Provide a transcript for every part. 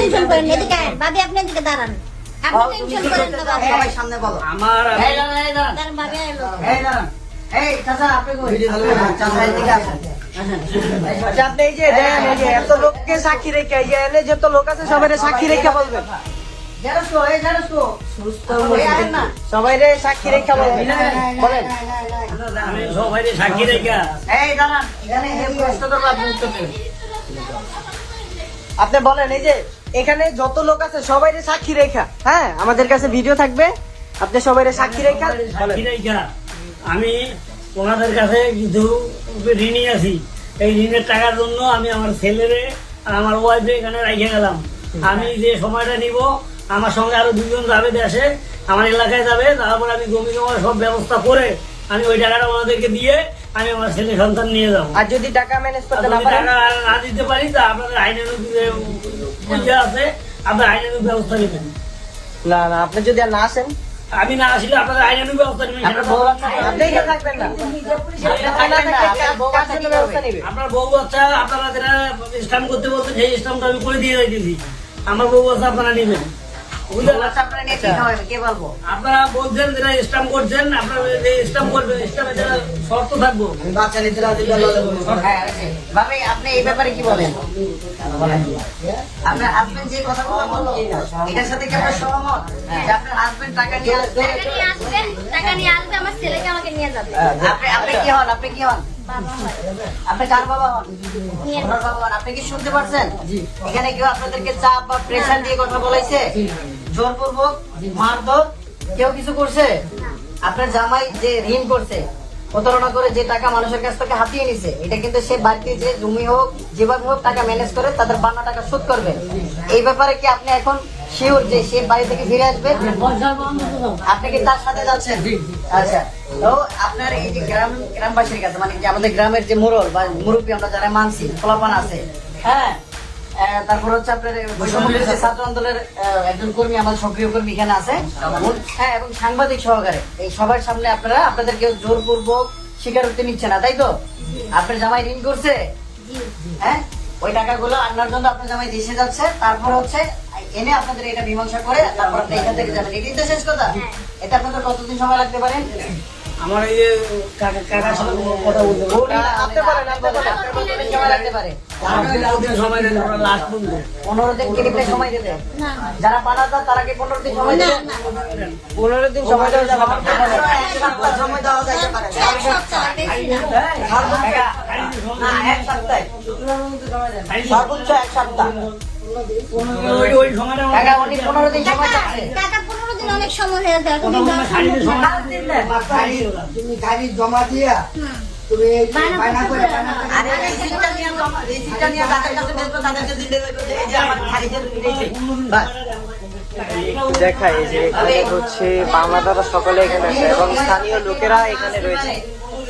Tension করেন না, এদিকে আয়, ভাবি আপনি এদিকে দাঁড়ান। আপনি টেনশন করেন না বাবা। সবাই সামনে বলো। আমার দাঁড়ান, ভাবি এলো। এই দাঁড়ান। এই চাচা আপনি কই? চাচা এদিকে আসেন। আচ্ছা, আপনি এই যে দেন, এই যে এত লোককে সাক্ষী রেখে, এই যে এনে যত লোক আছে সবাই সাক্ষী রেখে বলবেন। জেরস্কো, এই জেরস্কো। এই আয়েন না। সবাই সাক্ষী রেখে বলবেন। বলেন। আমি সবাই সাক্ষী রেখা এই দাঁড়ান, এখানে এই প্রশ্ন করবো, আপনি উত্তর দেবেন। আপনি বলেন, এই যে এখানে যত লোক আছে সবাই সাক্ষী রেখা, হ্যাঁ আমাদের কাছে ভিডিও থাকবে, আপনি সবাই সাক্ষী রেখা বলেন। সাক্ষী রেখা আমি ওনাদের কাছে কিছু ঋণী আছি। এই ঋণের টাকার জন্য আমি আমার ছেলেরে আর আমার ওয়াইফে এখানে রেখে গেলাম। আমি যে সময়টা নিব, আমার সঙ্গে আরো দুজন যাবে দেশে, আমার এলাকায় যাবে, তারপর আমি জমি জমা সব ব্যবস্থা করে আমি ওই টাকাটা ওনাদেরকে দিয়ে আমি আমার ছেলে সন্তান নিয়ে যাবো। আর যদি টাকা ম্যানেজ করতে যদি না পারেন, টাকা না দিতে পারি তা আপনাদের আইনানুগ যে আছে, আপনার আইনানুগ ব্যবস্থা নেবেন। না না, আপনি যদি আর না আসেন, আমি না আসলে আপনাদের আইনানুগ ব্যবস্থা নেবেন। আপনার বউ বাচ্চা আপনি এখানে থাকবেন না, কার জন্য ব্যবস্থা নিবে? আপনার বউ বাচ্চা আপনারা যেটা স্ট্যাম্প করতে বলতে সেই স্ট্যাম্পটা আমি করে দিয়ে দিয়েছি। আমার বউ বাচ্চা আপনারা নেবেন। বুঝলেন? বাচ্চা আপনারা নিয়ে ঠিক হবে, কে বলবো? আপনারা বলছেন যেটা স্ট্যাম্প করছেন, আপনারা যে স্ট্যাম্প করবেন, স্ট্যাম্পে যেটা শর্ত থাকবো। বাচ্চা নিতে রাজি হ্যাঁ, ভাবি আপনি এই ব্যাপারে কি বলেন? আপনার হাজবেন্ড যে কথাগুলো বললো এটার সাথে কি আপনার সহমত? যে আপনার হাজবেন্ড টাকা নিয়ে আসবে, টাকা নিয়ে আসবে, আমার ছেলেকে আমাকে নিয়ে যাবে। আপনি কি হন? আপনি কি হন? বাবা হয়। আপনি কার বাবা হন? মেয়ের ওনার বাবা হন। আপনি কি শুনতে পারছেন? এখানে কেউ আপনাদেরকে চাপ বা প্রেশার দিয়ে কথা বলাইছে? জোরপূর্বক মারধর কেউ কিছু করছে? আপনার জামাই যে ঋণ করছে, প্রতারণা করে যে টাকা মানুষের কাছ থেকে হাতিয়ে নিছে, এটা কিন্তু সে বাড়িতে যে জমি হোক যেভাবে হোক টাকা ম্যানেজ করে তাদের বান্না টাকা শোধ করবে। এই ব্যাপারে কি আপনি এখন শিওর যে সে বাড়ি থেকে ফিরে আসবে? আপনি কি তার সাথে যাচ্ছেন? আচ্ছা, তো আপনার এই যে গ্রামবাসীর কাছে, মানে যে আমাদের গ্রামের যে মোড়ল বা মুরব্বী আমরা যারা মানছি, ফলাপান আছে, হ্যাঁ, তারপর হচ্ছে আপনার বৈষম্যবিরোধী ছাত্র আন্দোলনের একজন কর্মী, আমাদের সক্রিয় কর্মী এখানে আছে, হ্যাঁ, এবং সাংবাদিক সহকারে এই সবার সামনে আপনারা আপনাদের কেউ জোরপূর্বক স্বীকারোক্তি নিচ্ছে না, তাই তো? আপনার জামাই ঋণ করছে, হ্যাঁ, ওই টাকাগুলো আনার জন্য আপনার জামাই দেশে যাচ্ছে, তারপর হচ্ছে এনে আপনাদের এটা মীমাংসা করে তারপর আপনি এখান থেকে যাবেন, এটাই তো শেষ কথা। এটা আপনাদের কতদিন সময় লাগতে পারে? আমার এই যে কাকার সাথে কথা বলতে আপনি বলেন, আপনি বলেন। কতদিন সময় লাগতে পারে? সময় দেন, আমরা লাস্ট পর্যন্ত 15 দিন কি রিপ্লাই সময় দেবে? না, যারা পানা যায় তারা কি 15 দিন সময় দেবে? 15 দিন সময় দেওয়া যাবে না। সময় দেওয়া যাইতে পারে। এক সপ্তাহ, বেশি না। না, এক সপ্তাহ। সর্বোচ্চ এক সপ্তাহ। ওই সময়টা কাকা, উনি 15 দিন সময় চাচ্ছে। টাকা 15 দিন অনেক সময় হয়ে যায়। তুমি তুমি গাড়ি জমা দিয়া তুমি বায়না করে আরে রিসিপ্টটা নিয়ে জমা, রিসিপ্টটা নিয়ে তাদের কাছে বেচবো, তাদেরকে দিলে এই যে আমার খারিজে দিয়েছে। বাস। দেখাই যে এখানে হচ্ছে বাংলাদেশ সকলে এখানে আছে এবং স্থানীয় লোকেরা এখানে রয়েছে।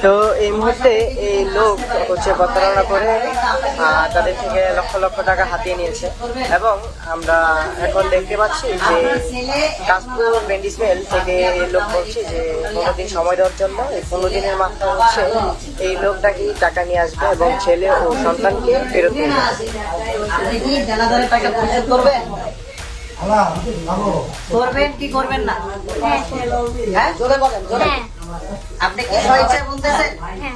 তো এই মুহূর্তে এই লোক হচ্ছে প্রতারণা করে তাদের থেকে লক্ষ লক্ষ টাকা হাতিয়ে নিয়েছে এবং আমরা এখন দেখতে পাচ্ছি যে কাশপুর বেন্ডিসমেল থেকে এই লোক বলছে যে 15 দিন সময় দেওয়ার জন্য। এই 15 দিনের মাথায় হচ্ছে এই লোকটাকে টাকা নিয়ে আসবে এবং ছেলে ও সন্তানকে ফেরত নিয়ে যাবে। আপনি কি জানাজারের টাকা পরিশোধ করবেন? করবেন কি করবেন না? হ্যাঁ, জোরে বলেন, জোরে। হ্যাঁ, আপনি কি স্বেচ্ছায় বলতেছেন? হ্যাঁ।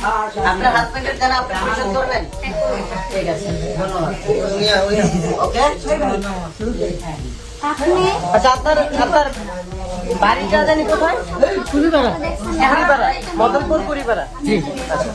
আপনার হাজবেন্ডের জানা আপনি পরিশোধ করবেন? ঠিক আছে, ধন্যবাদ। ওকে। আপনি আচ্ছা, আপনার বাড়িটা জানি কোথায়? কুড়িপাড়া। মদনপুর কুড়িপাড়া। জি, আচ্ছা।